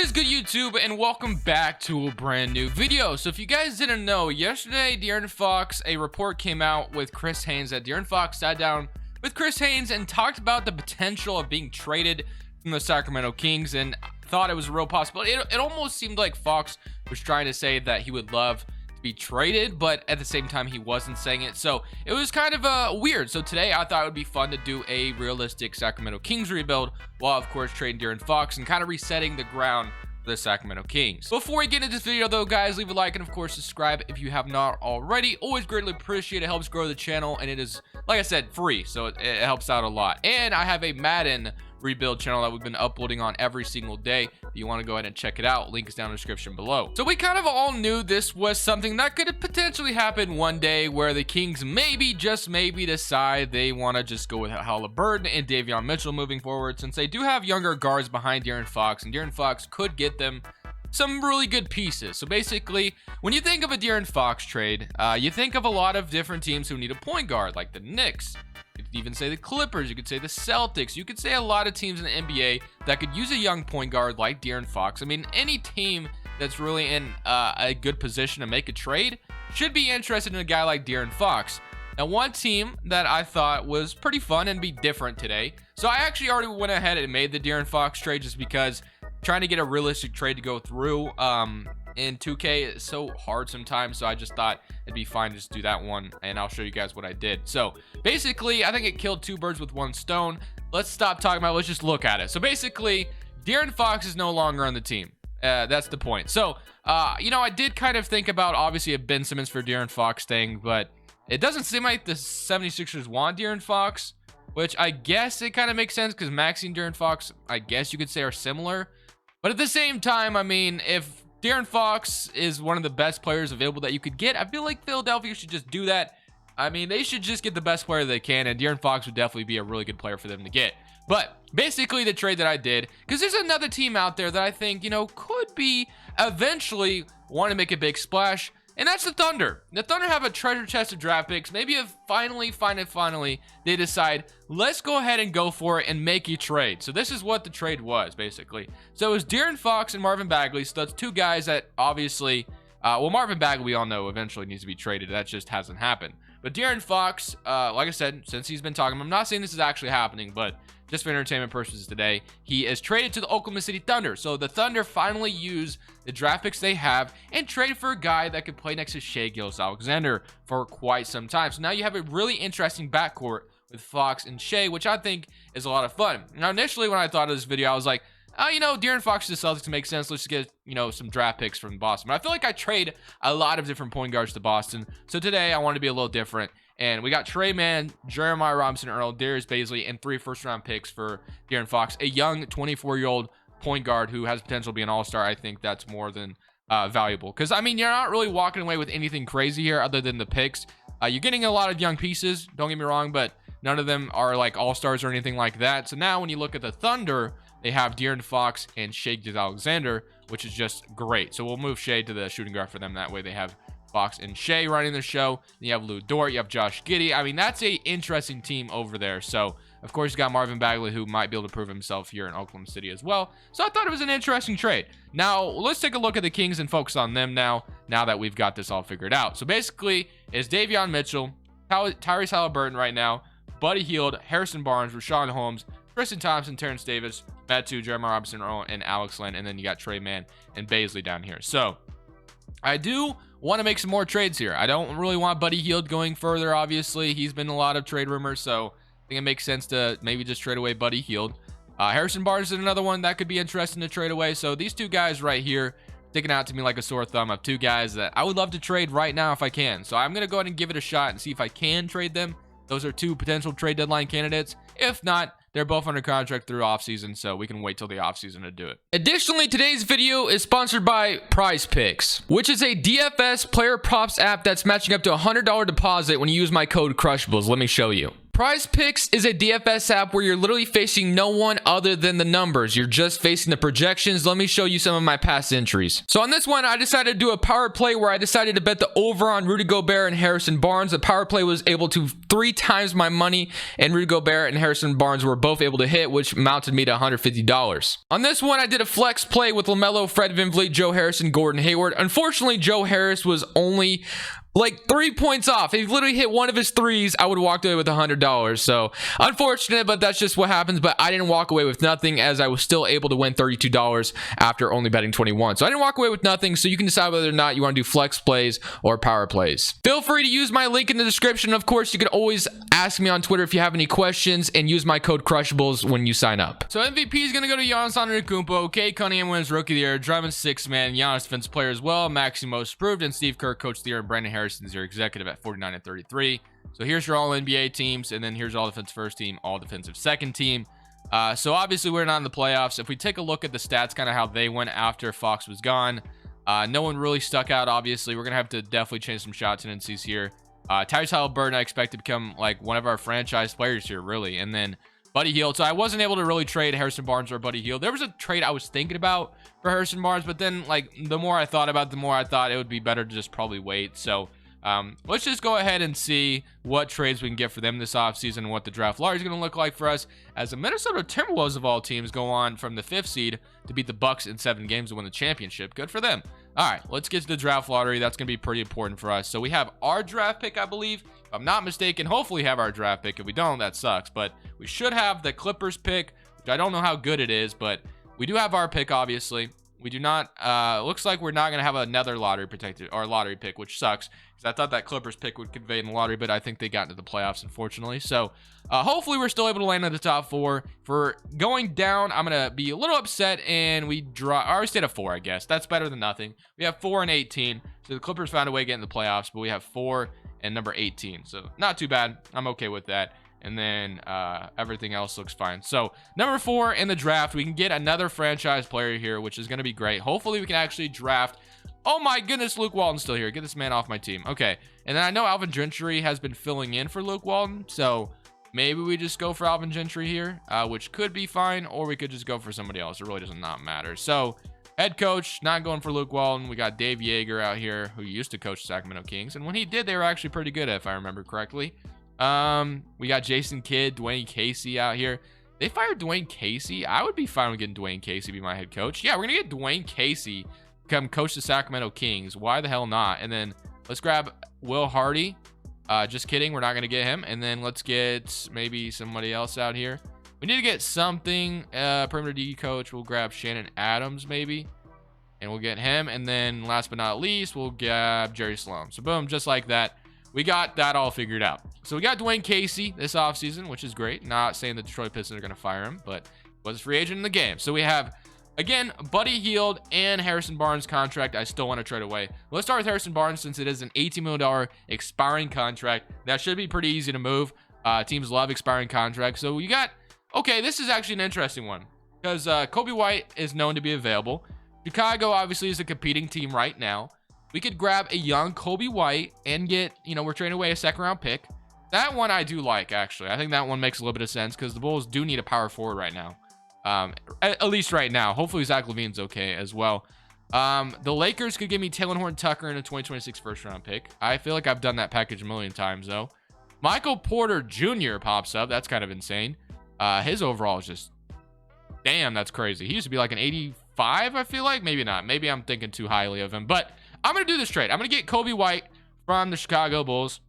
What is good, YouTube, and welcome back to a brand new video. So if you guys didn't know, yesterday De'Aaron Fox, a report came out with Chris Haynes that De'Aaron Fox sat down with Chris Haynes and talked about the potential of being traded from the Sacramento Kings and thought it was a real possibility. It almost seemed like Fox was trying to say that he would love to be traded, but at the same time he wasn't saying it, so it was kind of weird. So today I thought it would be fun to do a realistic Sacramento Kings rebuild while of course trading De'Aaron Fox and kind of resetting the ground for the Sacramento Kings. Before we get into this video though, guys, leave a like and of course subscribe if you have not already. Always greatly appreciate it. Helps grow the channel, and it is, like I said, free, so it helps out a lot. And I have a Madden rebuild channel that we've been uploading on every single day. If you want to go ahead and check it out, link is down in the description below. So we kind of all knew this was something that could potentially happen one day, where the Kings maybe, just maybe, decide they want to just go with Halliburton and Davion Mitchell moving forward, since they do have younger guards behind De'Aaron Fox, and De'Aaron Fox could get them some really good pieces. So basically, when you think of a De'Aaron Fox trade, you think of a lot of different teams who need a point guard, like the Knicks. You could even say the Clippers, you could say the Celtics, you could say a lot of teams in the NBA that could use a young point guard like De'Aaron Fox. I mean, any team that's really in a good position to make a trade should be interested in a guy like De'Aaron Fox. Now, one team that I thought was pretty fun and be different today, so I actually already went ahead and made the De'Aaron Fox trade just because trying to get a realistic trade to go through in 2K is so hard sometimes, so I just thought it'd be fine to just do that one, and I'll show you guys what I did. So basically, I think it killed two birds with one stone. Let's stop talking about it. Let's just look at it. So basically, De'Aaron Fox is no longer on the team. That's the point. So you know, I did kind of think about obviously a Ben Simmons for De'Aaron Fox thing, but it doesn't seem like the 76ers want De'Aaron Fox, which I guess it kind of makes sense because Maxey and De'Aaron Fox, I guess you could say, are similar. But at the same time, I mean, if De'Aaron Fox is one of the best players available that you could get, I feel like Philadelphia should just do that. I mean, they should just get the best player they can, and De'Aaron Fox would definitely be a really good player for them to get. But basically, the trade that I did, because there's another team out there that I think, you know, could be eventually want to make a big splash, and that's the Thunder. The Thunder have a treasure chest of draft picks. Maybe if finally they decide, let's go ahead and go for it and make a trade. So this is what the trade was, basically. So it was De'Aaron Fox and Marvin Bagley. So that's two guys that obviously, well, Marvin Bagley, we all know, eventually needs to be traded. That just hasn't happened. But De'Aaron Fox, like I said, since he's been talking, I'm not saying this is actually happening, but just for entertainment purposes today, he is traded to the Oklahoma City Thunder. So the Thunder finally use the draft picks they have and trade for a guy that could play next to Shai Gilgeous-Alexander for quite some time. So now you have a really interesting backcourt with Fox and Shai, which I think is a lot of fun. Now, initially when I thought of this video, I was like, oh, you know, De'Aaron Fox to the Celtics makes sense. Let's just get, you know, some draft picks from Boston. But I feel like I trade a lot of different point guards to Boston. So today I want to be a little different. And we got Trey Mann, Jeremiah Robinson Earl, Darius Bazley, and 3 first-round picks for De'Aaron Fox, a young 24-year-old point guard who has potential to be an all-star. I think that's more than valuable. Because, I mean, you're not really walking away with anything crazy here other than the picks. You're getting a lot of young pieces, don't get me wrong, but none of them are like all-stars or anything like that. So now when you look at the Thunder, they have De'Aaron Fox and Shai Gilgeous-Alexander, which is just great. So we'll move Shai to the shooting guard for them. That way they have Fox and Shai running the show. Then you have Lou Dort, you have Josh Giddey. I mean, that's a interesting team over there. So of course you got Marvin Bagley, who might be able to prove himself here in Oklahoma City as well. So I thought it was an interesting trade. Now let's take a look at the Kings and focus on them now that we've got this all figured out. So basically it's Davion Mitchell, Tyrese Halliburton right now, Buddy Hield, Harrison Barnes, Rashawn Holmes, Tristan Thompson, Terrence Davis, Metu, Jeremiah Robinson Earl, and Alex Len, and then you got Trey Mann and Bazley down here. So I do want to make some more trades here. I don't really want Buddy Hield going further, obviously. He's been in a lot of trade rumors, so I think it makes sense to maybe just trade away Buddy Hield. Harrison Barnes is another one that could be interesting to trade away. So these two guys right here, sticking out to me like a sore thumb, of two guys that I would love to trade right now if I can. So I'm going to go ahead and give it a shot and see if I can trade them. Those are two potential trade deadline candidates. If not, they're both under contract through offseason, so we can wait till the offseason to do it. Additionally, today's video is sponsored by Prize Picks, which is a DFS player props app that's matching up to a $100 deposit when you use my code Crushables. Let me show you. Prize Picks is a DFS app where you're literally facing no one other than the numbers. You're just facing the projections. Let me show you some of my past entries. So on this one, I decided to do a power play where I decided to bet the over on Rudy Gobert and Harrison Barnes. The power play was able to 3 times my money, and Rudy Gobert and Harrison Barnes were both able to hit, which mounted me to $150. On this one, I did a flex play with LaMelo, Fred VanVleet, Joe Harrison, Gordon Hayward. Unfortunately, Joe Harris was only like 3 points off. If he literally hit one of his threes, I would have walked away with $100. So unfortunate, but that's just what happens. But I didn't walk away with nothing, as I was still able to win $32 after only betting 21. So I didn't walk away with nothing. So you can decide whether or not you want to do flex plays or power plays. Feel free to use my link in the description. Of course, you can always ask me on Twitter if you have any questions, and use my code Crushables when you sign up. So MVP is going to go to Giannis Antetokounmpo. Kate Cunningham wins Rookie of the Year. Drummond 6th man. Giannis Defensive Player as well. Maxey Most Improved, and Steve Kerr Coach of the Year. And Brandon Harrison is your executive at 49 and 33. So here's your all NBA teams, and then here's all defensive first team, all defensive second team. So obviously we're not in the playoffs. If we take a look at the stats, kind of how they went after Fox was gone, no one really stuck out. Obviously we're gonna have to definitely change some shot tendencies here. Tyrese Halliburton I expect to become like one of our franchise players here, really. And then Buddy Hield. So I wasn't able to really trade Harrison Barnes or Buddy Hield. There was a trade I was thinking about for Harrison Barnes, but then like the more I thought about it, the more I thought it would be better to just probably wait. So let's just go ahead and see what trades we can get for them this offseason and what the draft lottery is going to look like for us, as the Minnesota Timberwolves of all teams go on from the 5th seed to beat the Bucks in 7 games to win the championship. Good for them. All right, let's get to the draft lottery. That's going to be pretty important for us. So we have our draft pick, I believe. If I'm not mistaken, hopefully have our draft pick. If we don't, that sucks. But we should have the Clippers pick, which I don't know how good it is, but we do have our pick, obviously. We do not, looks like we're not going to have another lottery protected or lottery pick, which sucks, because I thought that Clippers pick would convey in the lottery, but I think they got into the playoffs, unfortunately. So hopefully we're still able to land at the top 4. For going down, I'm going to be a little upset, and we already stayed at 4, I guess. That's better than nothing. We have 4 and 18. So the Clippers found a way to get in the playoffs, but we have 4 and number 18. So not too bad. I'm okay with that. And then everything else looks fine. So number 4 in the draft, we can get another franchise player here, which is going to be great. Hopefully we can actually draft. Oh my goodness, Luke Walton's still here. Get this man off my team. Okay. And then I know Alvin Gentry has been filling in for Luke Walton. So maybe we just go for Alvin Gentry here, which could be fine. Or we could just go for somebody else. It really does not matter. So head coach, not going for Luke Walton. We got Dave Yeager out here, who used to coach the Sacramento Kings. And when he did, they were actually pretty good, if I remember correctly. We got Jason Kidd, Dwayne Casey out here. They fired Dwayne Casey. I would be fine with getting Dwayne Casey to be my head coach. Yeah, we're gonna get Dwayne Casey become coach the Sacramento Kings. Why the hell not? And then let's grab Will Hardy. Just kidding, we're not gonna get him. And then let's get maybe somebody else out here. We need to get something. Perimeter D coach. We'll grab Shannon Adams maybe, and we'll get him. And then last but not least, we'll grab Jerry Sloan. So boom, just like that. We got that all figured out. So we got Dwayne Casey this offseason, which is great. Not saying the Detroit Pistons are going to fire him, but was a free agent in the game. So we have, again, Buddy Hield and Harrison Barnes contract I still want to trade away. Let's start with Harrison Barnes, since it is an $18 million expiring contract. That should be pretty easy to move. Teams love expiring contracts. So you got, okay, this is actually an interesting one, because Kobe White is known to be available. Chicago obviously is a competing team right now. We could grab a young Kobe White and get, we're trading away a 2nd round pick. That one I do like, actually. I think that one makes a little bit of sense, because the Bulls do need a power forward right now. At least right now. Hopefully Zach LaVine's okay as well. The Lakers could give me Taylor Horton-Tucker and a 2026 1st round pick. I feel like I've done that package a million times, though. Michael Porter Jr. pops up. That's kind of insane. His overall is just, damn, that's crazy. He used to be like an 85, I feel like. Maybe not. Maybe I'm thinking too highly of him. But I'm going to do this trade. I'm going to get Kobe White from the Chicago Bulls.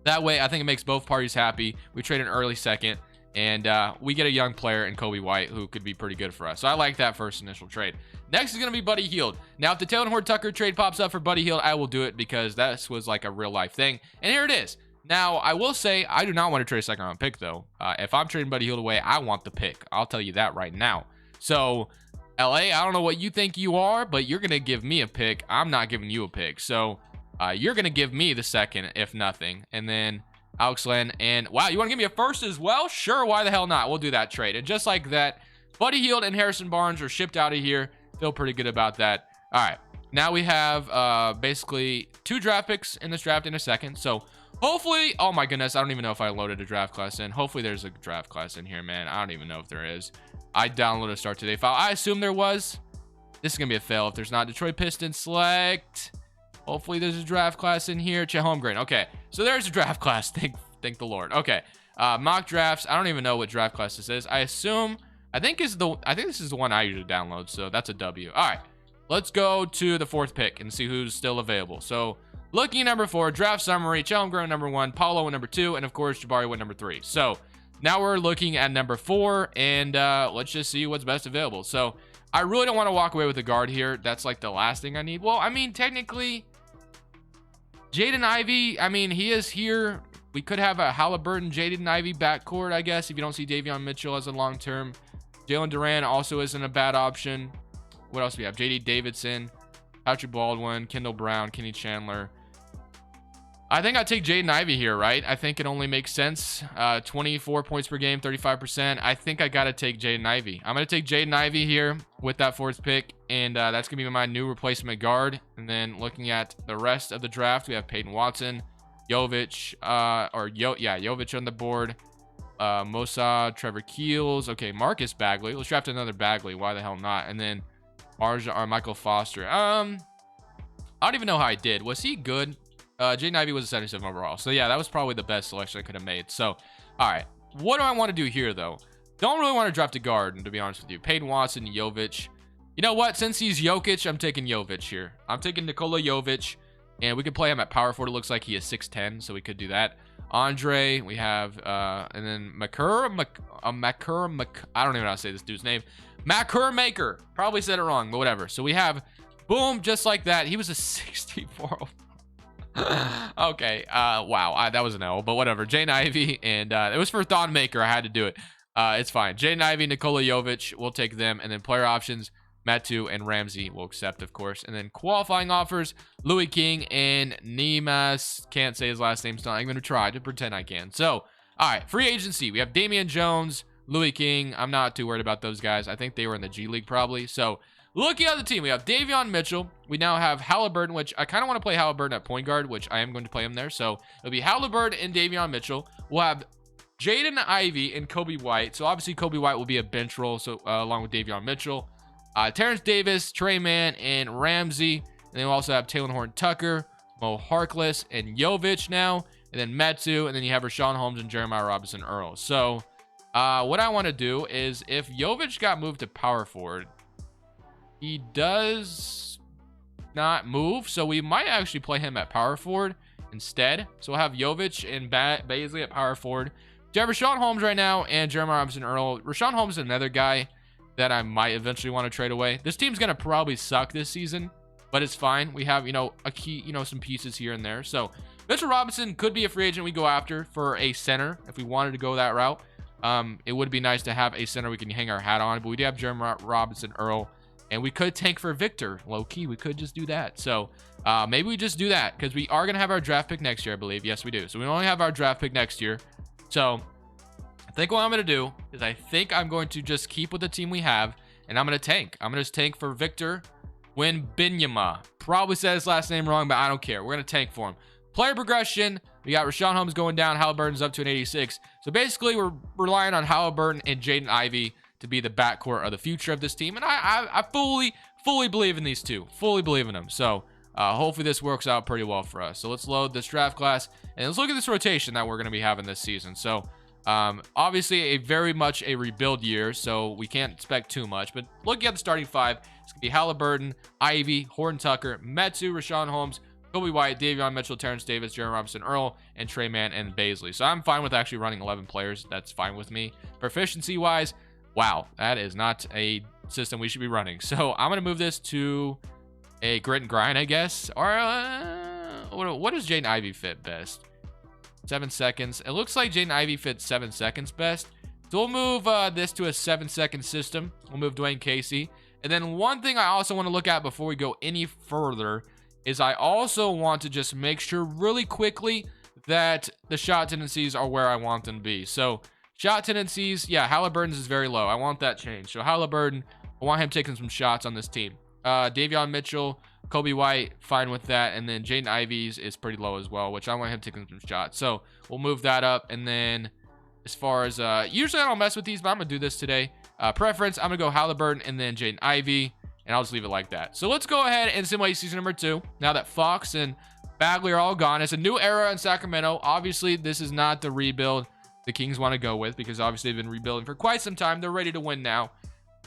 That way, I think it makes both parties happy. We trade an early 2nd, and we get a young player in Kobe White who could be pretty good for us. So I like that first initial trade. Next is going to be Buddy Hield. Now, if the Taylor Horton-Tucker trade pops up for Buddy Hield, I will do it, because this was like a real-life thing. And here it is. Now, I will say, I do not want to trade a 2nd round pick, though. If I'm trading Buddy Hield away, I want the pick. I'll tell you that right now. So LA, I don't know what you think you are, but you're going to give me a pick. I'm not giving you a pick. So you're going to give me the 2nd, if nothing. And then Alex Len. And wow, you want to give me a 1st as well? Sure, why the hell not? We'll do that trade. And just like that, Buddy Hield and Harrison Barnes are shipped out of here. Feel pretty good about that. All right. Now we have basically 2 draft picks in this draft in a second. So Hopefully, oh my goodness, I don't even know if I loaded a draft class in. Hopefully there's a draft class in here, man. I don't even know if there is. I downloaded a start today file. I assume there was. This is gonna be a fail if there's not. Detroit Pistons select. Hopefully there's a draft class in here. Chet Holmgren. Okay, so there's a draft class. Thank the Lord. Okay, mock drafts. I don't even know what draft class this is. I think this is the one I usually download. So that's a W. All right, let's go to the 4th pick and see who's still available. So looking at number 4, draft summary. Chet Holmgren number 1, Paulo at number 2, and of course Jabari at number 3. So now we're looking at number 4, and let's just see what's best available. So I really don't want to walk away with a guard here. That's like the last thing I need. Well, I mean, technically, Jaden Ivey, I mean, he is here. We could have a Halliburton, Jaden Ivey backcourt, I guess, if you don't see Davion Mitchell as a long-term. Jalen Duran also isn't a bad option. What else do we have? J.D. Davidson, Patrick Baldwin, Kendall Brown, Kenny Chandler. I think I'd take Jaden Ivey here, right? I think it only makes sense. 24 points per game, 35%. I think I got to take Jaden Ivey. I'm going to take Jaden Ivey here with that 4th pick, and that's going to be my new replacement guard. And then looking at the rest of the draft, we have Peyton Watson, Jovic, Jovic on the board, Mossad, Trevor Keels. Okay, Marcus Bagley. Let's draft another Bagley. Why the hell not? And then Michael Foster. I don't even know how I did. Was he good? Jaden Ivey was a 77 overall. So yeah, that was probably the best selection I could have made. So, all right. What do I want to do here, though? Don't really want to draft a guard, to be honest with you. Peyton Watson, Jovic. You know what? Since he's Jokic, I'm taking Jovic here. I'm taking Nikola Jovic, and we could play him at power forward. It looks like he is 6'10", so we could do that. Andre, we have, and then I don't even know how to say this dude's name. Maker. Probably said it wrong, but whatever. So we have, boom, just like that. He was a 64. Okay, wow, that was an L, but whatever. Jaden Ivey, and it was for Thon Maker. I had to do it. It's fine. Jaden Ivey, Nikola Jovic, we'll take them, and then player options, Matu and Ramsey will accept, of course. And then qualifying offers, Louis King and Nemas. Can't say his last name, so I'm going to try to pretend I can. So, all right, free agency. We have Damian Jones, Louis King. I'm not too worried about those guys. I think they were in the G League probably. So, looking at the team, we have Davion Mitchell. We now have Halliburton, which I kind of want to play Halliburton at point guard, which I am going to play him there. So, it'll be Halliburton and Davion Mitchell. We'll have Jaden Ivey and Kobe White. So, obviously, Kobe White will be a bench role, so along with Davion Mitchell. Terrence Davis, Trey Mann, and Ramsey. And then we also have Taylor Horton-Tucker, Mo Harkless, and Jovic now. And then Metu. And then you have Rashawn Holmes and Jeremiah Robinson-Earl. So, what I want to do is if Jovic got moved to power forward, he does not move. So, we might actually play him at power forward instead. So, we'll have Jovic and Baisley at power forward. You have Rashawn Holmes right now and Jeremiah Robinson-Earl. Rashawn Holmes is another guy that I might eventually want to trade away. This team's going to probably suck this season, but it's fine. We have, a key, some pieces here and there. So Mitchell Robinson could be a free agent we go after for a center if we wanted to go that route. It would be nice to have a center we can hang our hat on, but we do have Jeremiah Robinson-Earl, and we could tank for Victor. Low key, we could just do that. So maybe we just do that because we are going to have our draft pick next year, I believe. Yes, we do. So we only have our draft pick next year. So I think what I'm going to do is I think I'm going to just keep with the team we have, and I'm going to tank. I'm going to just tank for Victor Wembanyama. Probably said his last name wrong, but I don't care. We're going to tank for him. Player progression, we got Rashawn Holmes going down. Halliburton's up to an 86. So basically, we're relying on Halliburton and Jaden Ivey to be the backcourt of the future of this team, and I fully believe in these two. Fully believe in them. So hopefully this works out pretty well for us. So let's load this draft class, and let's look at this rotation that we're going to be having this season. So obviously very much a rebuild year, so we can't expect too much, but looking at the starting five, it's gonna be Halliburton, Ivey, Horton-Tucker, Metu, Rashawn Holmes, Kobe White, Davion Mitchell, Terrence Davis, Jeremiah Robinson-Earl, and Trey Mann and Baisley. So I'm fine with actually running 11 players. That's fine with me. Proficiency wise, wow, that is not a system we should be running. So I'm gonna move this to a grit and grind, I guess, or what does Jaden Ivey fit best? 7 seconds. It looks like Jaden Ivey fits 7 seconds best. So we'll move this to a 7-second system. We'll move Dwayne Casey. And then one thing I also want to look at before we go any further is I also want to just make sure really quickly that the shot tendencies are where I want them to be. So shot tendencies, yeah, Halliburton's is very low. I want that changed. So Halliburton, I want him taking some shots on this team. Davion Mitchell, Kobe White, fine with that. And then Jaden Ivey's is pretty low as well, which I want him taking some shots. So we'll move that up. And then as far as, usually I don't mess with these, but I'm going to do this today. Preference, I'm going to go Halliburton and then Jaden Ivey. And I'll just leave it like that. So let's go ahead and simulate season number 2. Now that Fox and Bagley are all gone. It's a new era in Sacramento. Obviously, this is not the rebuild the Kings want to go with because obviously they've been rebuilding for quite some time. They're ready to win now.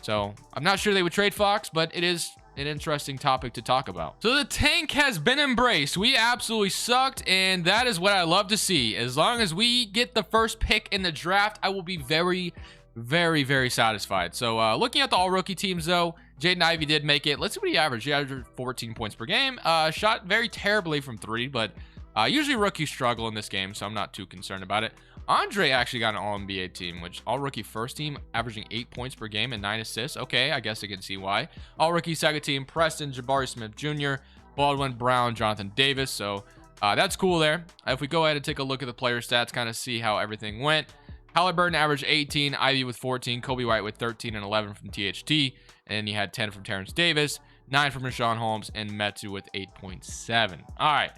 So I'm not sure they would trade Fox, but it is an interesting topic to talk about. So the tank has been embraced. We absolutely sucked, and that is what I love to see. As long as we get the first pick in the draft, I will be very, very, very satisfied. So looking at the all-rookie teams, though, Jaden Ivey did make it. Let's see what he averaged. He averaged 14 points per game. Shot very terribly from 3, but usually rookies struggle in this game, so I'm not too concerned about it. Andre actually got an all-NBA team, which all-rookie first team, averaging 8 points per game and 9 assists. Okay, I guess I can see why. All-rookie second team, Preston, Jabari Smith Jr., Baldwin, Brown, Jonathan Davis. So that's cool there. If we go ahead and take a look at the player stats, kind of see how everything went. Halliburton averaged 18, Ivy with 14, Kobe White with 13 and 11 from THT. And you had 10 from Terrence Davis, 9 from Rashawn Holmes, and Metu with 8.7. All right.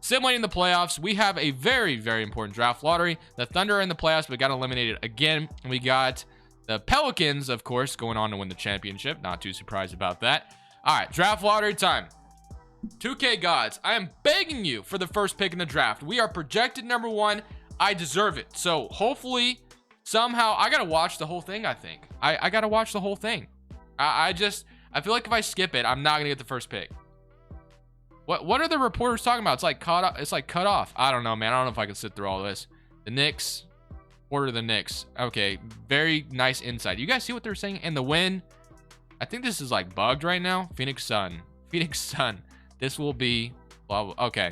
Simulating the playoffs, we have a very, very important draft lottery. The Thunder are in the playoffs, but got eliminated again. We got the Pelicans, of course, going on to win the championship. Not too surprised about that. All right, draft lottery time. 2K gods, I am begging you for the first pick in the draft. We are projected number 1. I deserve it. So hopefully, somehow, I got to watch the whole thing, I think. I got to watch the whole thing. I feel like if I skip it, I'm not going to get the first pick. What are the reporters talking about? It's like cut off. I don't know, man. I don't know if I can sit through all this. The Knicks. Order the Knicks. Okay. Very nice insight. You guys see what they're saying? And the win. I think this is like bugged right now. Phoenix Sun. Phoenix Sun. This will be blah, blah. Okay.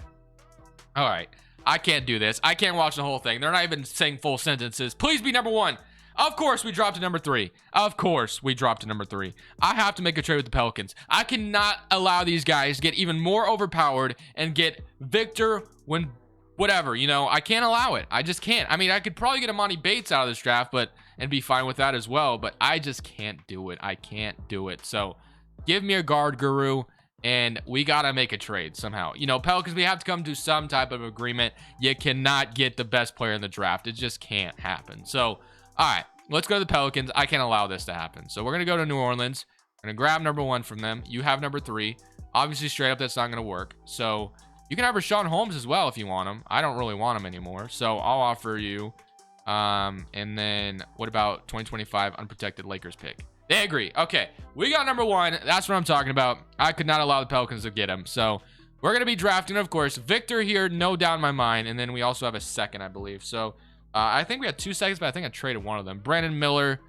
All right. I can't do this. I can't watch the whole thing. They're not even saying full sentences. Please be number 1. Of course, we dropped to number 3. Of course, we dropped to number 3. I have to make a trade with the Pelicans. I cannot allow these guys to get even more overpowered and get Victor when whatever, you know, I can't allow it. I just can't. I mean, I could probably get Amani Bates out of this draft, and be fine with that as well, but I just can't do it. I can't do it. So give me a guard guru, and we got to make a trade somehow. You know, Pelicans, we have to come to some type of agreement. You cannot get the best player in the draft. It just can't happen. So, all right, let's go to the Pelicans. I can't allow this to happen. So we're going to go to New Orleans. We're going to grab number 1 from them. You have number 3. Obviously, straight up, that's not going to work. So you can have Rashawn Holmes as well if you want him. I don't really want him anymore. So I'll offer you. And then what about 2025 unprotected Lakers pick? They agree. Okay, we got number 1. That's what I'm talking about. I could not allow the Pelicans to get him. So we're going to be drafting, of course, Victor here, no doubt in my mind. And then we also have a second, I believe. So I think we had 2 seconds, but I think I traded one of them. Brandon Miller.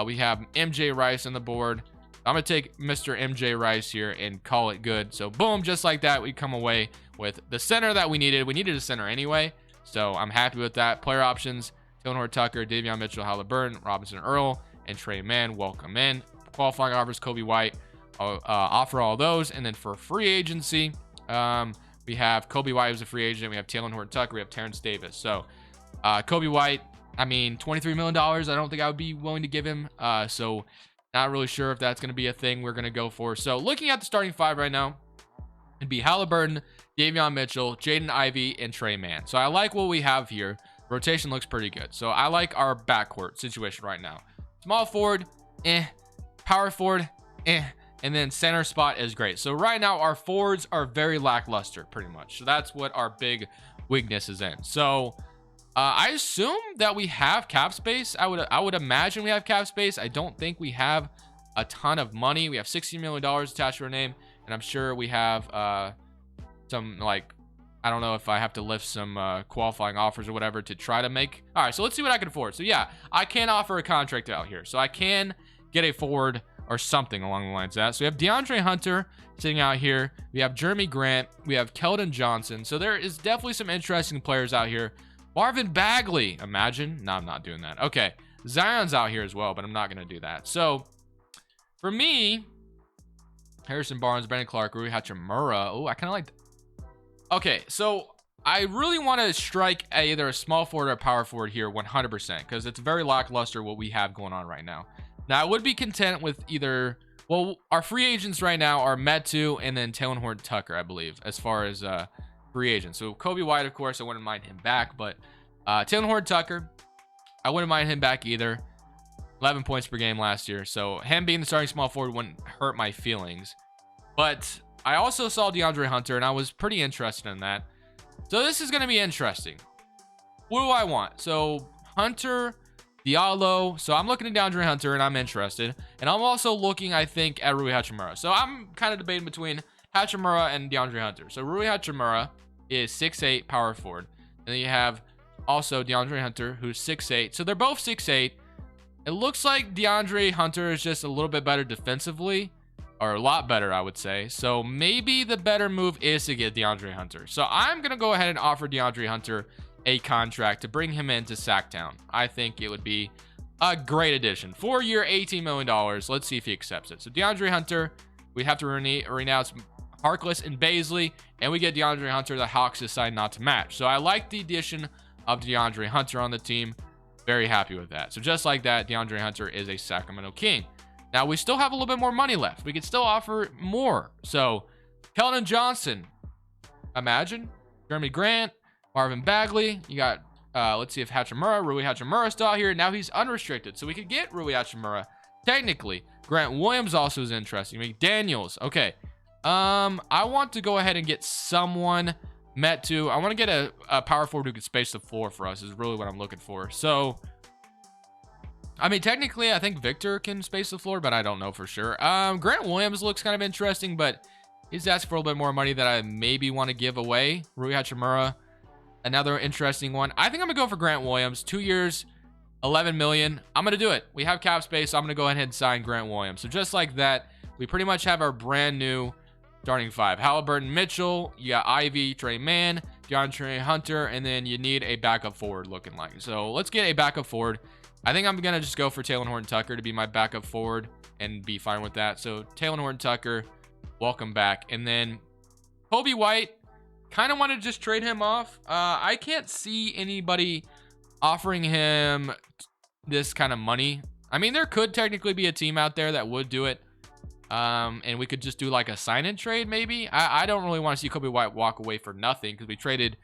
We have MJ Rice on the board. I'm going to take Mr. MJ Rice here and call it good. So, boom, just like that, we come away with the center that we needed. We needed a center anyway, so I'm happy with that. Player options, Taylor Horton-Tucker, Davion Mitchell, Halliburton, Robinson Earl, and Trey Mann. Welcome in. Qualifying offers, Kobe White. I'll offer all those. And then for free agency, we have Kobe White, who's a free agent. We have Taylor Horton-Tucker. We have Terrence Davis. So, Kobe White, I mean, $23 million. I don't think I would be willing to give him. So not really sure if that's going to be a thing we're going to go for. So looking at the starting 5 right now, it'd be Halliburton, Davion Mitchell, Jaden Ivey, and Trey Mann. So I like what we have here. Rotation looks pretty good. So I like our backcourt situation right now. Small forward, Power forward, And then center spot is great. So right now our forwards are very lackluster pretty much. So that's what our big weakness is in. So I assume that we have cap space. I would imagine we have cap space. I don't think we have a ton of money. We have $60 million attached to our name, and I'm sure we have some, like, I don't know if I have to lift some qualifying offers or whatever to try to make. All right, so let's see what I can afford. So yeah, I can offer a contract out here, so I can get a forward or something along the lines of that. So we have DeAndre Hunter sitting out here. We have Jeremy Grant. We have Keldon Johnson. So there is definitely some interesting players out here. Marvin Bagley, imagine. No, I'm not doing that. Okay, Zion's out here as well, but I'm not going to do that. So for me, Harrison Barnes, Brandon Clark, Rui Hachimura. Oh, I kind of like. Okay, so I really want to strike either a small forward or a power forward here 100% because it's very lackluster what we have going on right now. Now, I would be content with either Well, our free agents right now are Metu and then Taylor Horton-Tucker, I believe, as far as free agents. So Kobe White, of course, I wouldn't mind him back, but Taylor Horton-Tucker, I wouldn't mind him back either. 11 points per game last year, so him being the starting small forward wouldn't hurt my feelings. But I also saw DeAndre Hunter, and I was pretty interested in that. So this is going to be interesting. What do I want? So Hunter, Diallo. So I'm looking at DeAndre Hunter, and I'm interested. And I'm also looking, I think, at Rui Hachimura. So I'm kind of debating between Hachimura and DeAndre Hunter. So Rui Hachimura is 6'8", power forward. And then you have also DeAndre Hunter, who's 6'8". So they're both 6'8". It looks like DeAndre Hunter is just a little bit better defensively, or a lot better, I would say. So maybe the better move is to get DeAndre Hunter. So I'm going to go ahead and offer DeAndre Hunter a contract to bring him into Sacktown. I think it would be a great addition. 4-year, $18 million. Let's see if he accepts it. So DeAndre Hunter, we have to renounce Harkless and Baisley, and we get DeAndre Hunter. The Hawks decide not to match. So I like the addition of DeAndre Hunter on the team. Very happy with that. So just like that, DeAndre Hunter is a Sacramento King. Now, we still have a little bit more money left. We could still offer more. So, Keldon Johnson, imagine. Jeremy Grant, Marvin Bagley. You got, let's see if Rui Hachimura is still out here. Now he's unrestricted. So, we could get Rui Hachimura. Technically, Grant Williams also is interesting. McDaniels. Okay. I want to go ahead and get someone Metu. I want to get a power forward who can space the floor for us is really what I'm looking for. So, I mean, technically, I think Victor can space the floor, but I don't know for sure. Grant Williams looks kind of interesting, but he's asking for a little bit more money that I maybe want to give away. Rui Hachimura, another interesting one. I think I'm going to go for Grant Williams. 2 years, $11 million. I'm going to do it. We have cap space, so I'm going to go ahead and sign Grant Williams. So just like that, we pretty much have our brand new starting five. Halliburton, Mitchell, you got Ivy, Trey Mann, DeAndre Hunter, and then you need a backup forward looking like. So let's get a backup forward. I think I'm going to just go for Taylor Horton-Tucker to be my backup forward and be fine with that. So Taylor Horton-Tucker, welcome back. And then Kobe White, kind of want to just trade him off. I can't see anybody offering him this kind of money. I mean, there could technically be a team out there that would do it. And we could just do like a sign-in trade maybe. I don't really want to see Kobe White walk away for nothing because we traded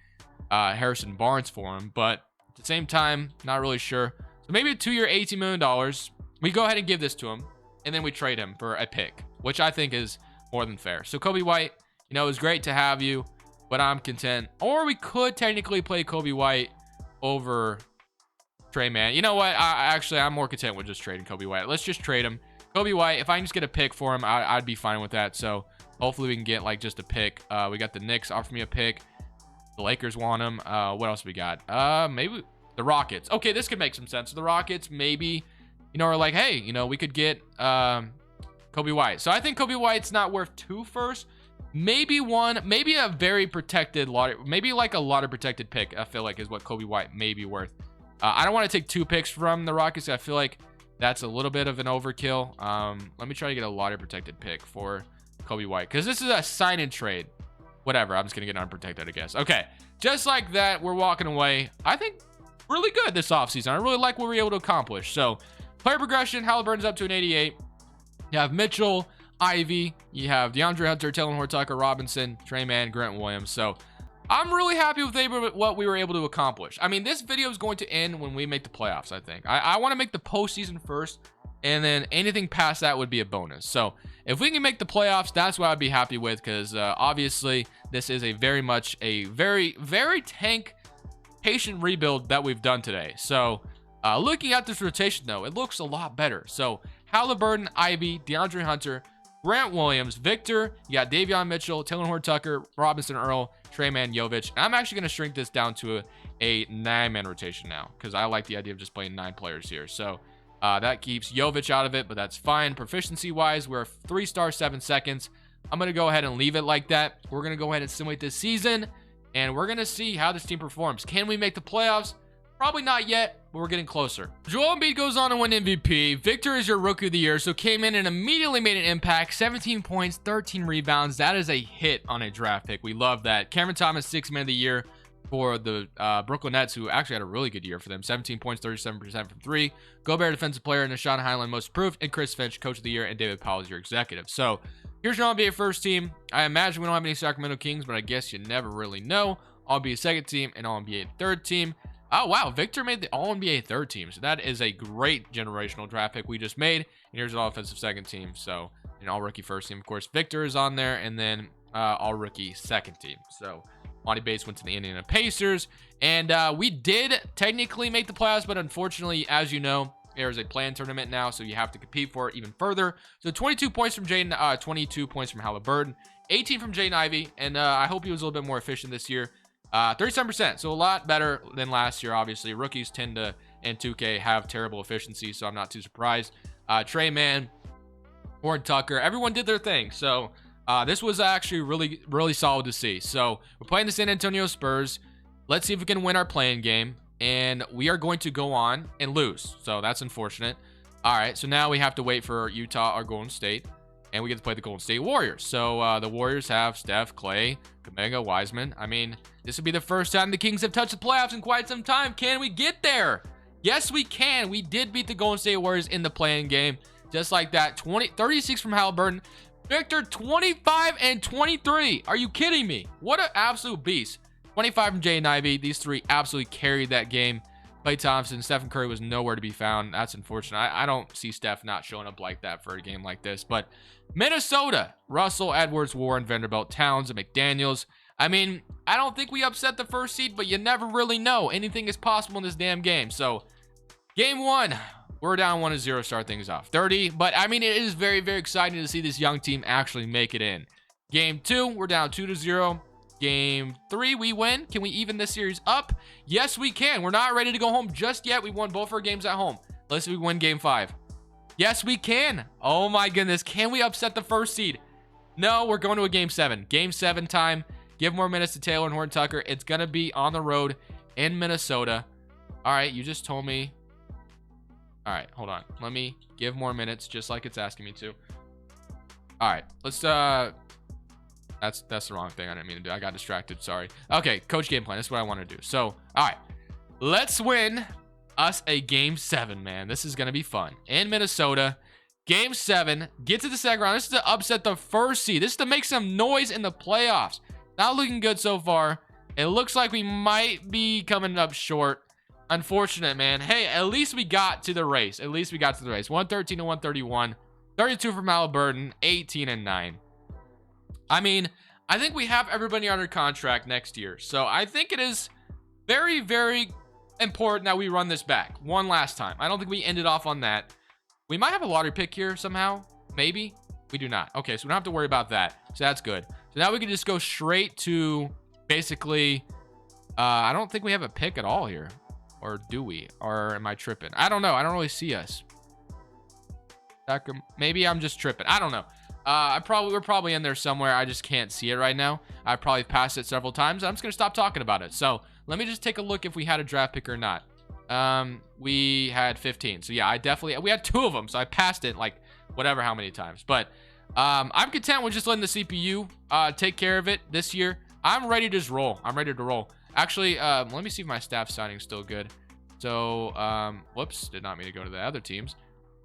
Harrison Barnes for him. But at the same time, not really sure. So maybe a 2-year, $18 million. We go ahead and give this to him. And then we trade him for a pick, which I think is more than fair. So Kobe White, you know, it was great to have you, but I'm content. Or we could technically play Kobe White over Trey Mann. You know what? I'm more content with just trading Kobe White. Let's just trade him. Kobe White, if I can just get a pick for him, I'd be fine with that. So hopefully we can get like just a pick. We got the Knicks offer me a pick. The Lakers want him. What else we got? Maybe the Rockets. Okay, this could make some sense. The Rockets maybe, you know, are like, hey, you know, we could get Kobe White. So I think Kobe White's not worth 2 firsts. Maybe one, maybe a very protected lottery, maybe like a lottery protected pick. I feel like is what Kobe White may be worth. I don't want to take 2 picks from the Rockets. I feel like that's a little bit of an overkill. Let me try to get a lottery protected pick for Kobe White because this is a sign and trade. Whatever. I'm just going to get unprotected, I guess. Okay. Just like that, we're walking away. I think really good this offseason. I really like what we were able to accomplish. So, player progression, Halliburton's up to an 88. You have Mitchell, Ivy. You have DeAndre Hunter, Taylor Horton-Tucker, Robinson, Trey Mann, Grant Williams. So, I'm really happy with what we were able to accomplish. I mean, this video is going to end when we make the playoffs, I think. I want to make the postseason first, and then anything past that would be a bonus. So, if we can make the playoffs, that's what I'd be happy with, because obviously, this is a very much a very, very patient rebuild that we've done today. So, looking at this rotation, though, it looks a lot better. So, Halliburton, Ivy, DeAndre Hunter, Grant Williams, Victor, you got Davion Mitchell, Taylor Horton-Tucker, Robinson Earl, Trey Mann, Jovic. And I'm actually going to shrink this down to a 9-man rotation now because I like the idea of just playing 9 players here. So that keeps Jovic out of it, but that's fine. Proficiency-wise, we're 3-star, 7 seconds. I'm going to go ahead and leave it like that. We're going to go ahead and simulate this season, and we're going to see how this team performs. Can we make the playoffs? Probably not yet, but we're getting closer. Joel Embiid goes on to win MVP. Victor is your Rookie of the Year, so came in and immediately made an impact. 17 points, 13 rebounds. That is a hit on a draft pick. We love that. Cameron Thomas, 6th Man of the Year. for the Brooklyn Nets, who actually had a really good year for them. 17 points, 37% from three. Gobert, defensive player, and Nashawn Highland, most improved, and Chris Finch, coach of the year, and David Powell is your executive. So here's your All-NBA first team. I imagine we don't have any Sacramento Kings, but I guess you never really know. All-NBA second team and All-NBA third team. Oh, wow. Victor made the All-NBA third team. So that is a great generational draft pick we just made. And here's an offensive second team. So an all-rookie first team. Of course, Victor is on there. And then all-rookie second team. So Monty Bates went to the Indiana Pacers. And we did technically make the playoffs. But unfortunately, as you know, there's a play-in tournament now. So you have to compete for it even further. So 22 points from Jaden, 22 points from Halliburton. 18 from Jaden Ivey. And I hope he was a little bit more efficient this year. 37%, so a lot better than last year. Obviously, rookies tend to in 2K have terrible efficiency, so I'm not too surprised. Trey Mann, Horton Tucker, everyone did their thing. So this was actually really solid to see. So we're playing the San Antonio Spurs. Let's see if we can win our play-in game, and we are going to go on and lose. So that's unfortunate. All right, so now we have to wait for Utah or Golden State, and we get to play the Golden State Warriors. So the Warriors have Steph, Clay, Kuminga, Wiseman. I mean, this would be the first time the Kings have touched the playoffs in quite some time. Can we get there? Yes, we can. We did beat the Golden State Warriors in the play-in game. Just like that. 36 from Halliburton. Victor, 25 and 23. Are you kidding me? What an absolute beast. 25 from Jaden Ivey. These three absolutely carried that game. Klay Thompson, Stephen Curry was nowhere to be found. That's unfortunate. I don't see Steph not showing up like that for a game like this. But Minnesota, Russell, Edwards, Warren, Vanderbilt, Towns, and McDaniels. I mean, I don't think we upset the first seed, but you never really know. Anything is possible in this damn game. So, game one, we're down 1-0, start things off. 30, but I mean, it is very, very exciting to see this young team actually make it in. Game two, we're down 2-0. Game three, we win. Can we even this series up? Yes, we can. We're not ready to go home just yet. We won both our games at home. Let's see if we win game five. Yes, we can. Oh my goodness. Can we upset the first seed? No, we're going to a game seven. Game seven time. Give more minutes to Taylor and Horton Tucker. It's going to be on the road in Minnesota. All right, you just told me. All right, hold on. Let me give more minutes just like it's asking me to. All right, let's that's the wrong thing. I didn't mean to do. I got distracted. Sorry. Okay, coach game plan. That's what I want to do. So, all right. Let's win us a game seven, man. This is going to be fun. In Minnesota, game seven. Get to the second round. This is to upset the first seed. This is to make some noise in the playoffs. Not looking good so far. It looks like we might be coming up short. Unfortunate, man. Hey, at least we got to the race. At least we got to the race. 113 to 131. 32 from Halliburton. 18 and 9. I mean, I think we have everybody under contract next year. So I think it is very, very important that we run this back one last time. I don't think we ended off on that. We might have a lottery pick here somehow. Maybe. We do not. Okay, so we don't have to worry about that. So that's good. So now we can just go straight to basically, I don't think we have a pick at all here. Or do we? Or am I tripping? I don't know. I don't really see us. Maybe I'm just tripping. I don't know. We're probably in there somewhere. I just can't see it right now. I've probably passed it several times. I'm just going to stop talking about it. So let me just take a look if we had a draft pick or not. We had 15. So yeah, we had 2 of them. So I passed it like whatever, how many times. But I'm content with just letting the CPU take care of it this year. I'm ready to just roll. I'm ready to roll. Actually, let me see if my staff signing's still good. So, whoops, did not mean to go to the other teams.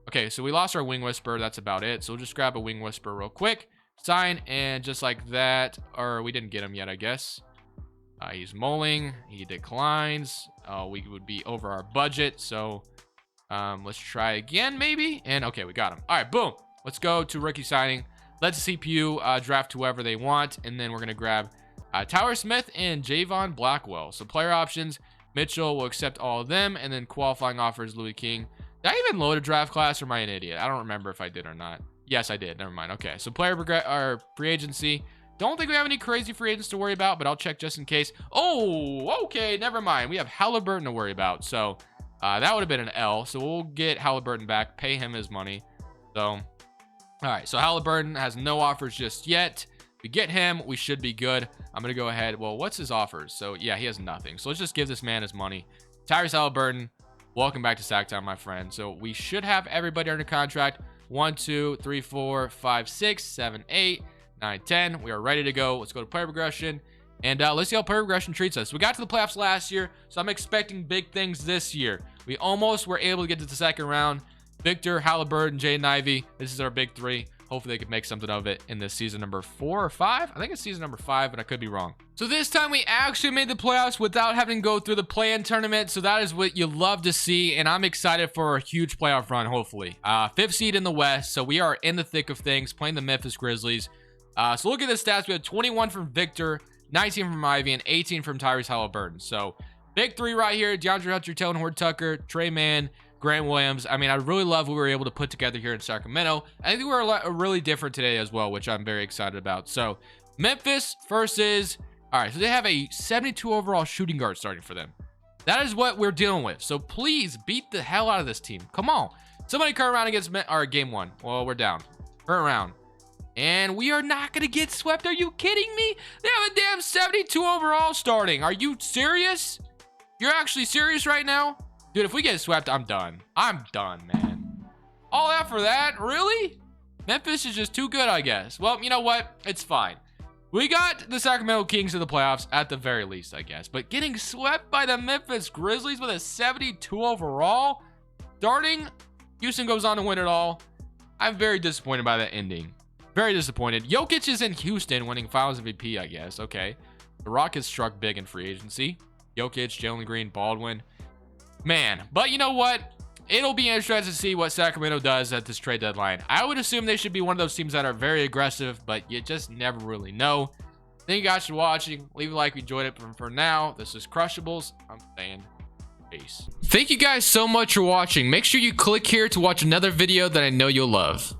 Okay, so we lost our Wing Whisperer. That's about it. So we'll just grab a Wing Whisperer real quick. Sign, and just like that. Or we didn't get him yet, I guess. He's mulling. He declines. We would be over our budget. So let's try again, maybe. And okay, we got him. All right, boom. Let's go to rookie signing. Let the CPU draft whoever they want. And then we're going to grab Tyler Smith and Javon Blackwell. So player options. Mitchell will accept all of them. And then qualifying offers, Louis King. Did I even load a draft class, or am I an idiot? I don't remember if I did or not. Yes, I did. Never mind. Okay, so free agency. Don't think we have any crazy free agents to worry about, but I'll check just in case. Oh, okay, never mind. We have Halliburton to worry about. So that would have been an L. So we'll get Halliburton back, pay him his money. So, all right, so Halliburton has no offers just yet. If we get him, we should be good. I'm going to go ahead. Well, what's his offers? So, yeah, he has nothing. So let's just give this man his money. Tyrese Halliburton. Welcome back to Sacktown, my friend. So we should have everybody under contract. 1, 2, 3, 4, 5, 6, 7, 8, 9, 10. We are ready to go. Let's go to player progression. And let's see how player regression treats us. We got to the playoffs last year, so I'm expecting big things this year. We almost were able to get to the second round. Victor, Halliburton, Jaden Ivey. This is our big three. Hopefully they could make something of it in this season number 4 or 5. I think it's season number 5, but I could be wrong. So this time we actually made the playoffs without having to go through the play-in tournament. So that is what you love to see. And I'm excited for a huge playoff run, hopefully. 5th seed in the West. So we are in the thick of things, playing the Memphis Grizzlies. So look at the stats. We had 21 from Victor, 19 from Ivy, and 18 from Tyrese Halliburton. So big three right here. DeAndre Hunter, Taylor Horton-Tucker, Trey Mann, Grant Williams. I mean, I really love what we were able to put together here in Sacramento. I think we were really different today as well, which I'm very excited about. So Memphis versus, all right, so they have a 72 overall shooting guard starting for them. That is what we're dealing with. So please beat the hell out of this team. Come on. Somebody current round against game 1. Well, we're down. Current round. And we are not going to get swept. Are you kidding me? They have a damn 72 overall starting. Are you serious? You're actually serious right now? Dude, if we get swept, I'm done. I'm done, man. All that for that? Really? Memphis is just too good, I guess. Well, you know what? It's fine. We got the Sacramento Kings to the playoffs at the very least, I guess. But getting swept by the Memphis Grizzlies with a 72 overall starting, Houston goes on to win it all. I'm very disappointed by that ending. Very disappointed. Jokic is in Houston winning Finals MVP, I guess. Okay. The Rockets struck big in free agency. Jokic, Jalen Green, Baldwin. Man, but you know what? It'll be interesting to see what Sacramento does at this trade deadline. I would assume they should be one of those teams that are very aggressive, but you just never really know. Thank you guys for watching. Leave a like if you enjoyed it. For now, this is Crushables. I'm saying peace. Thank you guys so much for watching. Make sure you click here to watch another video that I know you'll love.